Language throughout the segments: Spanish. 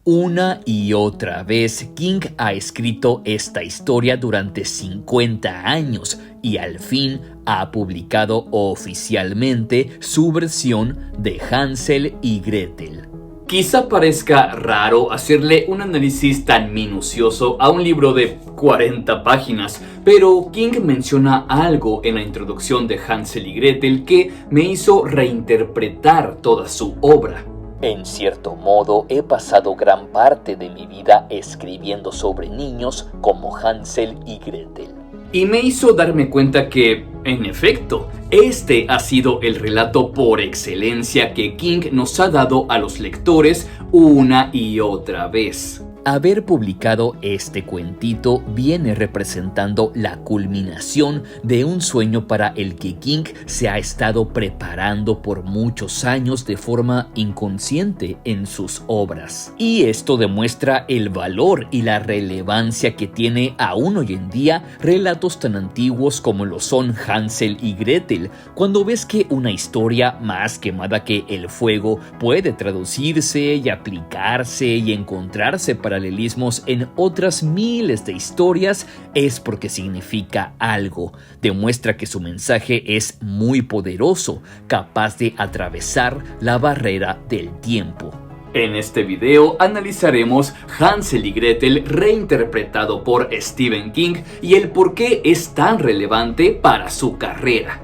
Una y otra vez, King ha escrito esta historia durante 50 años y al fin ha publicado oficialmente su versión de Hansel y Gretel. Quizá parezca raro hacerle un análisis tan minucioso a un libro de 40 páginas, pero King menciona algo en la introducción de Hansel y Gretel que me hizo reinterpretar toda su obra. En cierto modo, he pasado gran parte de mi vida escribiendo sobre niños como Hansel y Gretel. Y me hizo darme cuenta que, en efecto, este ha sido el relato por excelencia que King nos ha dado a los lectores una y otra vez. Haber publicado este cuentito viene representando la culminación de un sueño para el que King se ha estado preparando por muchos años de forma inconsciente en sus obras. Y esto demuestra el valor y la relevancia que tiene aún hoy en día relatos tan antiguos como lo son Hansel y Gretel, cuando ves que una historia más quemada que el fuego puede traducirse y aplicarse y encontrarse paralelismos en otras miles de historias, es porque significa algo. Demuestra que su mensaje es muy poderoso, capaz de atravesar la barrera del tiempo. En este video analizaremos Hansel y Gretel reinterpretado por Stephen King y el por qué es tan relevante para su carrera.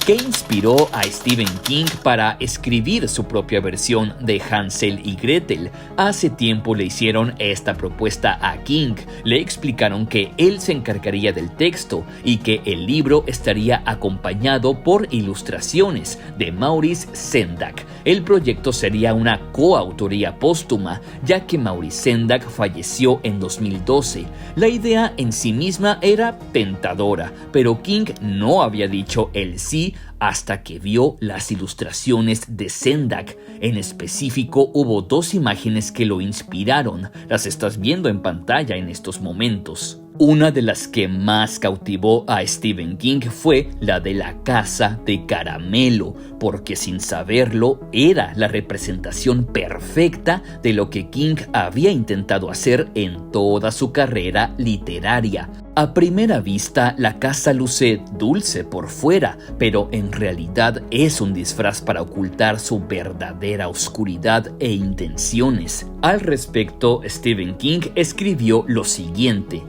¿Qué inspiró a Stephen King para escribir su propia versión de Hansel y Gretel? Hace tiempo le hicieron esta propuesta a King. Le explicaron que él se encargaría del texto y que el libro estaría acompañado por ilustraciones de Maurice Sendak. El proyecto sería una coautoría póstuma, ya que Maurice Sendak falleció en 2012. La idea en sí misma era tentadora, pero King no había dicho el sí hasta que vio las ilustraciones de Sendak. En específico, hubo dos imágenes que lo inspiraron. Las estás viendo en pantalla en estos momentos. Una de las que más cautivó a Stephen King fue la de la casa de caramelo, porque sin saberlo era la representación perfecta de lo que King había intentado hacer en toda su carrera literaria. A primera vista, la casa luce dulce por fuera, pero en realidad es un disfraz para ocultar su verdadera oscuridad e intenciones. Al respecto, Stephen King escribió lo siguiente: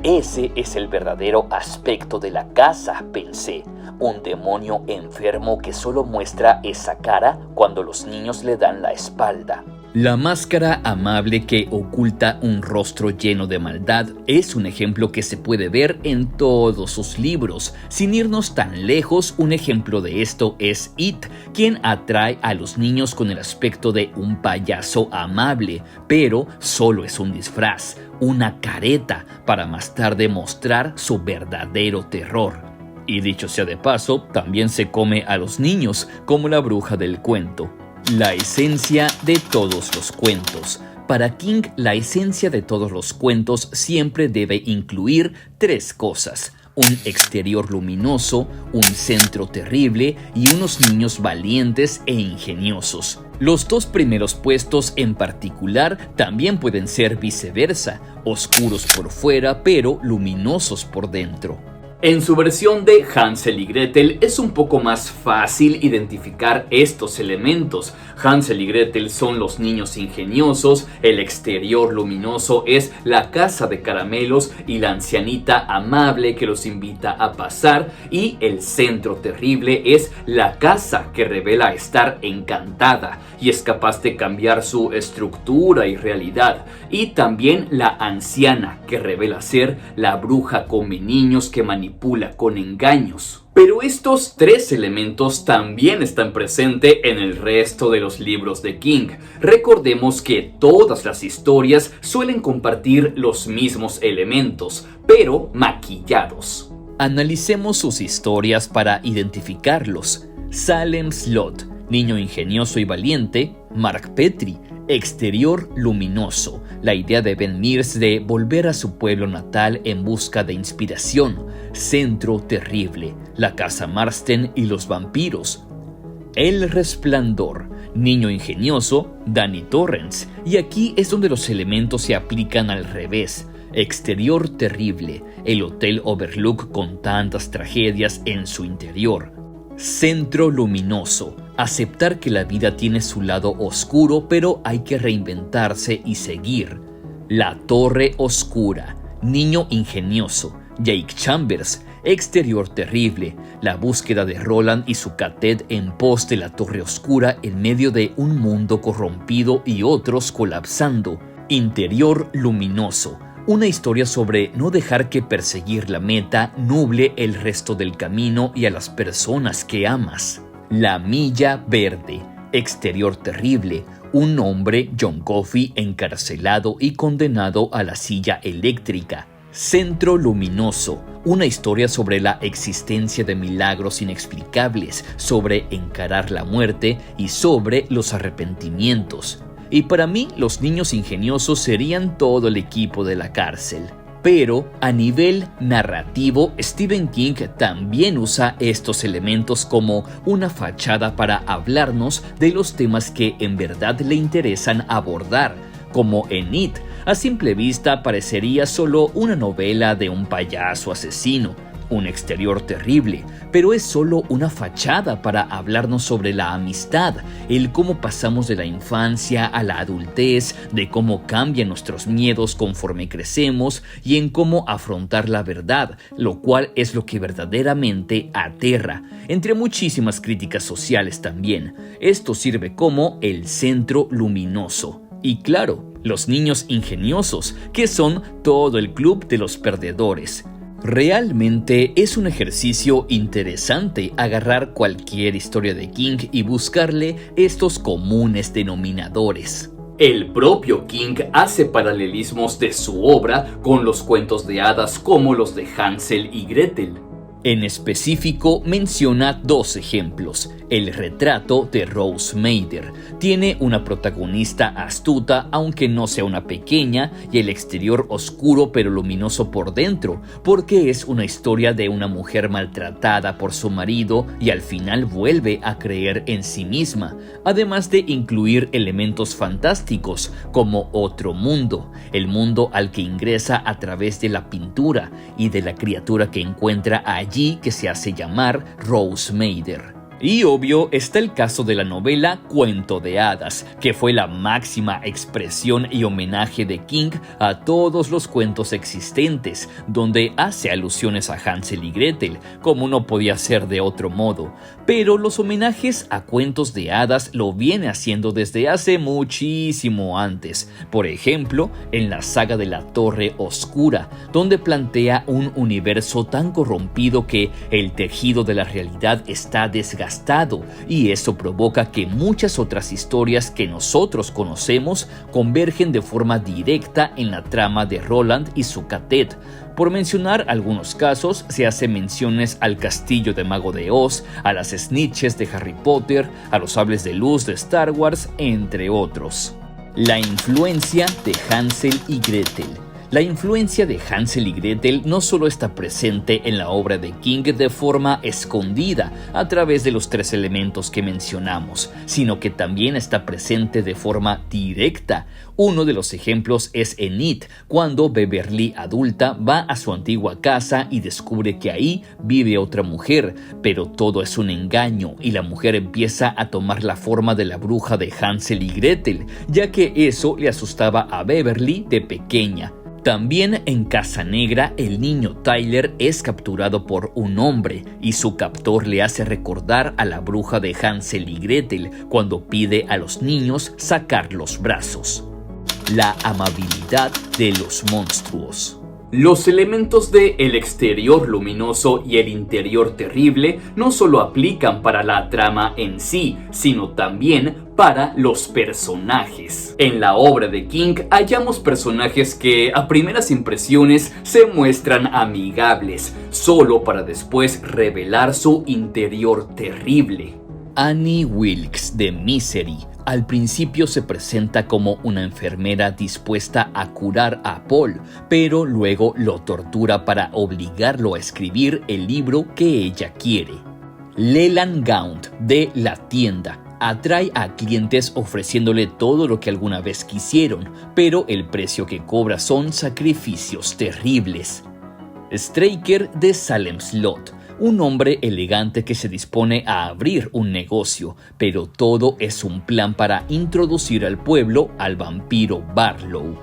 "Ese es el verdadero aspecto de la casa", pensé. Un demonio enfermo que solo muestra esa cara cuando los niños le dan la espalda. La máscara amable que oculta un rostro lleno de maldad es un ejemplo que se puede ver en todos sus libros. Sin irnos tan lejos, un ejemplo de esto es It, quien atrae a los niños con el aspecto de un payaso amable, pero solo es un disfraz, una careta, para más tarde mostrar su verdadero terror. Y dicho sea de paso, también se come a los niños, como la bruja del cuento. La esencia de todos los cuentos. Para King, la esencia de todos los cuentos siempre debe incluir tres cosas: un exterior luminoso, un centro terrible y unos niños valientes e ingeniosos. Los dos primeros puestos en particular también pueden ser viceversa, oscuros por fuera pero luminosos por dentro. En su versión de Hansel y Gretel es un poco más fácil identificar estos elementos. Hansel y Gretel son los niños ingeniosos, el exterior luminoso es la casa de caramelos y la ancianita amable que los invita a pasar, y el centro terrible es la casa que revela estar encantada y es capaz de cambiar su estructura y realidad, y también la anciana que revela ser la bruja come niños que manipula con engaños. Pero estos tres elementos también están presentes en el resto de los libros de King. Recordemos que todas las historias suelen compartir los mismos elementos, pero maquillados. Analicemos sus historias para identificarlos. Salem Slot, niño ingenioso y valiente. Mark Petrie, exterior luminoso, la idea de Ben Mears de volver a su pueblo natal en busca de inspiración. Centro terrible, la casa Marsden y los vampiros. El Resplandor, Niño ingenioso, Danny Torrance. Y aquí es donde los elementos se aplican al revés. Exterior terrible, el Hotel Overlook con tantas tragedias en su interior. Centro luminoso, aceptar que la vida tiene su lado oscuro, pero hay que reinventarse y seguir. La Torre Oscura, niño ingenioso, Jake Chambers. Exterior terrible, la búsqueda de Roland y su cadet en pos de la Torre Oscura en medio de un mundo corrompido y otros colapsando. Interior luminoso, una historia sobre no dejar que perseguir la meta nuble el resto del camino y a las personas que amas. La Milla Verde, exterior terrible, un hombre, John Coffey, encarcelado y condenado a la silla eléctrica. Centro luminoso, una historia sobre la existencia de milagros inexplicables, sobre encarar la muerte y sobre los arrepentimientos. Y para mí, los niños ingeniosos serían todo el equipo de la cárcel. Pero a nivel narrativo, Stephen King también usa estos elementos como una fachada para hablarnos de los temas que en verdad le interesan abordar, como en It. A simple vista parecería solo una novela de un payaso asesino, un exterior terrible, pero es solo una fachada para hablarnos sobre la amistad, el cómo pasamos de la infancia a la adultez, de cómo cambian nuestros miedos conforme crecemos y en cómo afrontar la verdad, lo cual es lo que verdaderamente aterra, entre muchísimas críticas sociales también. Esto sirve como el centro luminoso. Y claro, los niños ingeniosos, que son todo el club de los perdedores. Realmente es un ejercicio interesante agarrar cualquier historia de King y buscarle estos comunes denominadores. El propio King hace paralelismos de su obra con los cuentos de hadas como los de Hansel y Gretel. En específico, menciona dos ejemplos. El retrato de Rose Mader tiene una protagonista astuta, aunque no sea una pequeña, y el exterior oscuro pero luminoso por dentro, porque es una historia de una mujer maltratada por su marido y al final vuelve a creer en sí misma, además de incluir elementos fantásticos como otro mundo, el mundo al que ingresa a través de la pintura y de la criatura que encuentra allí que se hace llamar Rose Mader. Y obvio está el caso de la novela Cuento de Hadas, que fue la máxima expresión y homenaje de King a todos los cuentos existentes, donde hace alusiones a Hansel y Gretel, como no podía ser de otro modo. Pero los homenajes a cuentos de hadas lo viene haciendo desde hace muchísimo antes. Por ejemplo, en la saga de la Torre Oscura, donde plantea un universo tan corrompido que el tejido de la realidad está desgastado, y eso provoca que muchas otras historias que nosotros conocemos convergen de forma directa en la trama de Roland y su cadet. Por mencionar algunos casos, se hace menciones al castillo de Mago de Oz, a las snitches de Harry Potter, a los sables de luz de Star Wars, entre otros. La influencia de Hansel y Gretel. La influencia de Hansel y Gretel no solo está presente en la obra de King de forma escondida a través de los tres elementos que mencionamos, sino que también está presente de forma directa. Uno de los ejemplos es en It, cuando Beverly adulta va a su antigua casa y descubre que ahí vive otra mujer, pero todo es un engaño y la mujer empieza a tomar la forma de la bruja de Hansel y Gretel, ya que eso le asustaba a Beverly de pequeña. También en Casa Negra, el niño Tyler es capturado por un hombre y su captor le hace recordar a la bruja de Hansel y Gretel cuando pide a los niños sacar los brazos. La amabilidad de los monstruos. Los elementos de el exterior luminoso y el interior terrible no solo aplican para la trama en sí, sino también para los personajes. En la obra de King hallamos personajes que a primeras impresiones se muestran amigables, solo para después revelar su interior terrible. Annie Wilkes de Misery al principio se presenta como una enfermera dispuesta a curar a Paul, pero luego lo tortura para obligarlo a escribir el libro que ella quiere. Leland Gaunt de La Tienda Atrae a clientes ofreciéndole todo lo que alguna vez quisieron, pero el precio que cobra son sacrificios terribles. Straker de Salem's Lot, un hombre elegante que se dispone a abrir un negocio, pero todo es un plan para introducir al pueblo al vampiro Barlow.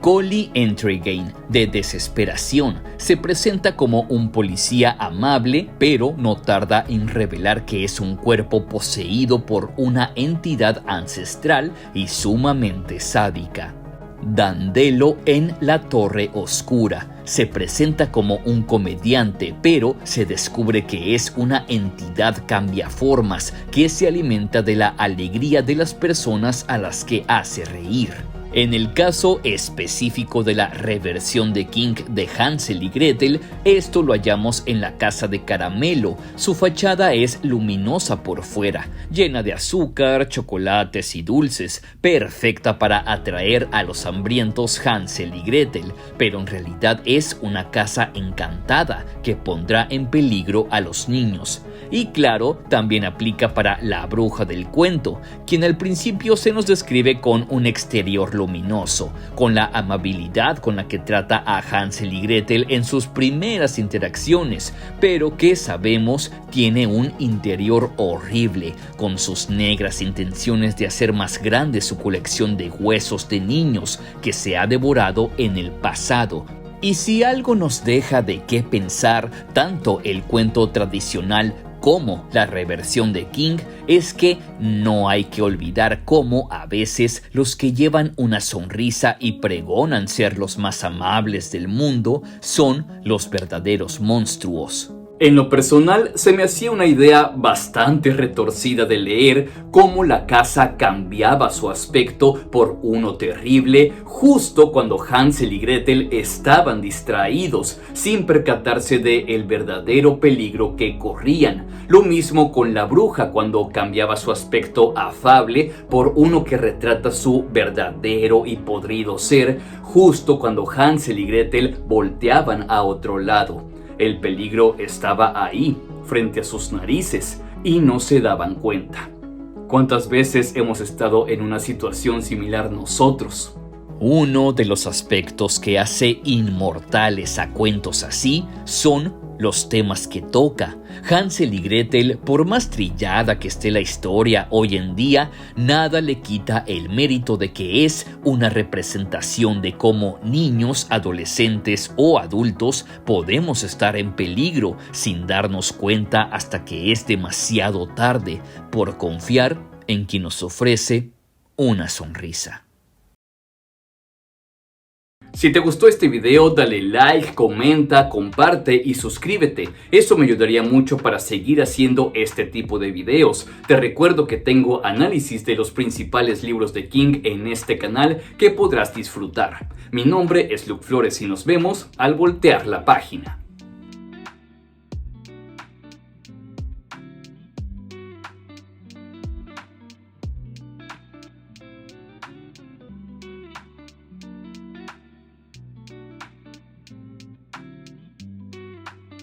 Collie Entregain, de Desesperación, se presenta como un policía amable, pero no tarda en revelar que es un cuerpo poseído por una entidad ancestral y sumamente sádica. Dandelo en La Torre Oscura se presenta como un comediante, pero se descubre que es una entidad cambiaformas que se alimenta de la alegría de las personas a las que hace reír. En el caso específico de la reversión de King de Hansel y Gretel, esto lo hallamos en la casa de caramelo. Su fachada es luminosa por fuera, llena de azúcar, chocolates y dulces, perfecta para atraer a los hambrientos Hansel y Gretel, pero en realidad es una casa encantada que pondrá en peligro a los niños. Y claro, también aplica para la bruja del cuento, quien al principio se nos describe con un exterior luminoso, con la amabilidad con la que trata a Hansel y Gretel en sus primeras interacciones, pero que sabemos tiene un interior horrible, con sus negras intenciones de hacer más grande su colección de huesos de niños que se ha devorado en el pasado. Y si algo nos deja de qué pensar, tanto el cuento tradicional como la reversión de King, es que no hay que olvidar cómo a veces los que llevan una sonrisa y pregonan ser los más amables del mundo son los verdaderos monstruos. En lo personal, se me hacía una idea bastante retorcida de leer cómo la casa cambiaba su aspecto por uno terrible justo cuando Hansel y Gretel estaban distraídos, sin percatarse del verdadero peligro que corrían. Lo mismo con la bruja cuando cambiaba su aspecto afable por uno que retrata su verdadero y podrido ser justo cuando Hansel y Gretel volteaban a otro lado. El peligro estaba ahí, frente a sus narices, y no se daban cuenta. ¿Cuántas veces hemos estado en una situación similar nosotros? Uno de los aspectos que hace inmortales a cuentos así son los temas que toca. Hansel y Gretel, por más trillada que esté la historia hoy en día, nada le quita el mérito de que es una representación de cómo niños, adolescentes o adultos podemos estar en peligro sin darnos cuenta hasta que es demasiado tarde por confiar en quien nos ofrece una sonrisa. Si te gustó este video, dale like, comenta, comparte y suscríbete. Eso me ayudaría mucho para seguir haciendo este tipo de videos. Te recuerdo que tengo análisis de los principales libros de King en este canal que podrás disfrutar. Mi nombre es Luke Flores y nos vemos al voltear la página.